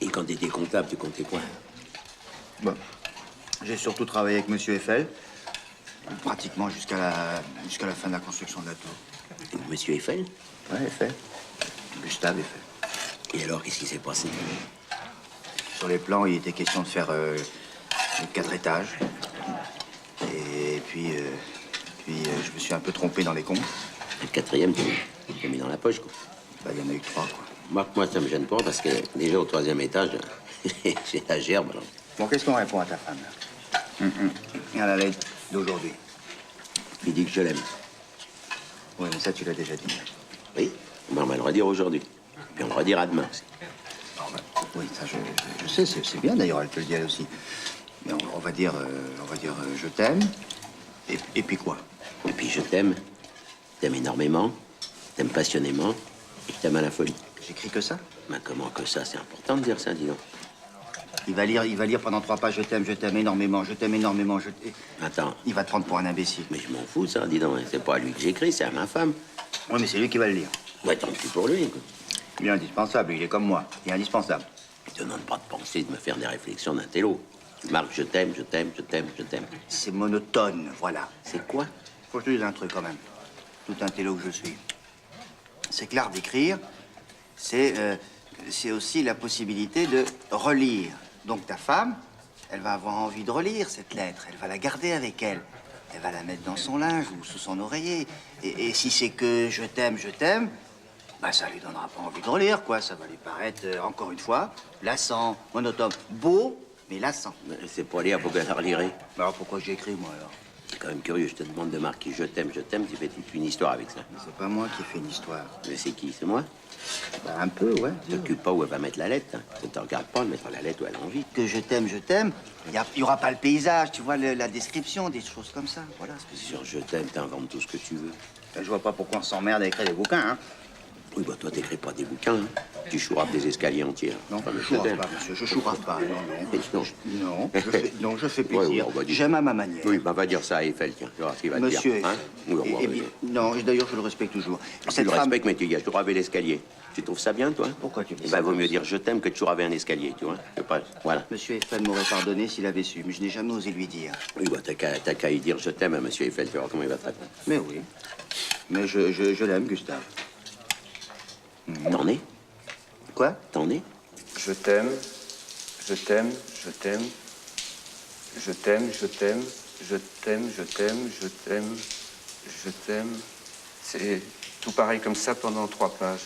Et quand t'étais comptable, tu comptais quoi? Bon. J'ai surtout travaillé avec Monsieur Eiffel, pratiquement jusqu'à la fin de la construction de la tour. Monsieur Eiffel? Ouais, Eiffel. Gustave Eiffel. Et alors, qu'est-ce qui s'est passé? Sur les plans, il était question de faire 4 étages. Et puis, je me suis un peu trompé dans les comptes. Le quatrième, tu l'as mis dans la poche, quoi. Bah, il y en a eu 3, quoi. Moi, ça me gêne pas parce que déjà au 3e étage, j'ai la gerbe, alors. Bon, qu'est-ce qu'on répond à ta femme, là? À la lettre d'aujourd'hui. Il dit que je l'aime. Oui, mais ça, tu l'as déjà dit. Oui, mais on va le redire aujourd'hui. Puis on le redira demain aussi. Oui, ça, je sais, c'est bien, d'ailleurs, elle te le dit elle aussi. Mais on va dire, je t'aime. Et puis quoi? Et puis je t'aime. T'aimes énormément. T'aimes passionnément. Et je t'aime à la folie. J'écris que ça? Ben comment que ça? C'est important de dire ça, dis donc. Il va lire pendant 3 pages, je t'aime énormément, je t'aime énormément, Attends. Il va te prendre pour un imbécile. Mais je m'en fous, ça, dis donc. C'est pas à lui que j'écris, c'est à ma femme. Oui, mais c'est lui qui va le lire. Ouais, tant pis pour lui, quoi. Il est indispensable, il est comme moi. Il est indispensable. Il te demande pas de penser, de me faire des réflexions d'un télo. Marc, je t'aime, je t'aime, je t'aime, je t'aime. C'est monotone, voilà. C'est quoi? Faut que je te dise un truc, quand même. Tout un télo que je suis. C'est que l'art d'écrire, c'est aussi la possibilité de relire. Donc ta femme, elle va avoir envie de relire cette lettre. Elle va la garder avec elle. Elle va la mettre dans son linge ou sous son oreiller. Et si c'est que je t'aime, bah ça lui donnera pas envie de relire, quoi. Ça va lui paraître, encore une fois, lassant, monotone. Beau, mais lassant. C'est pas lire, pourquoi la relirait? Alors pourquoi j'écris, moi, alors? C'est quand même curieux, je te demande de marquer je t'aime, tu fais toute une histoire avec ça. Mais c'est pas moi qui fais une histoire. Mais c'est qui? C'est moi? Bah, un peu, ouais. T'occupe pas où elle va mettre la lettre, hein. Ça te regarde pas de mettre la lettre où elle a envie. Que je t'aime, il y aura pas le paysage, tu vois, la description, des choses comme ça. Voilà ce que c'est. Sur je t'aime, t'inventes tout ce que tu veux. Je vois pas pourquoi on s'emmerde à écrire des bouquins, hein. Oui, bah toi, t'écris pas des bouquins, hein. Tu chourapes des escaliers entiers. Non, Enfin, je chourave pas, monsieur, je chourave pas. Non, je fais plaisir. Ouais, on va dire. J'aime à ma manière. Oui, bah va dire ça à Eiffel, tiens. Tu vois ce qu'il va te dire. Monsieur Hein? Oui, on va et dire. non, d'ailleurs, je le respecte toujours. Tu le respectes, mais tu gâches chouraver l'escalier. Tu trouves ça bien, toi? Pourquoi tu dis Eh ça? ben, vaut mieux dire je t'aime que de chouraver un escalier, tu vois. Voilà. Monsieur Eiffel m'aurait pardonné s'il avait su, mais je n'ai jamais osé lui dire. Oui, bah t'as qu'à y dire je t'aime à monsieur Eiffel, tu vas voir comment il va te répondre. Mais oui. Mais je l'aime, Gustave. T'en es? Quoi? T'en es? Je t'aime, je t'aime, je t'aime, je t'aime, je t'aime, je t'aime, je t'aime, je t'aime, je t'aime. C'est tout pareil comme ça pendant 3 pages.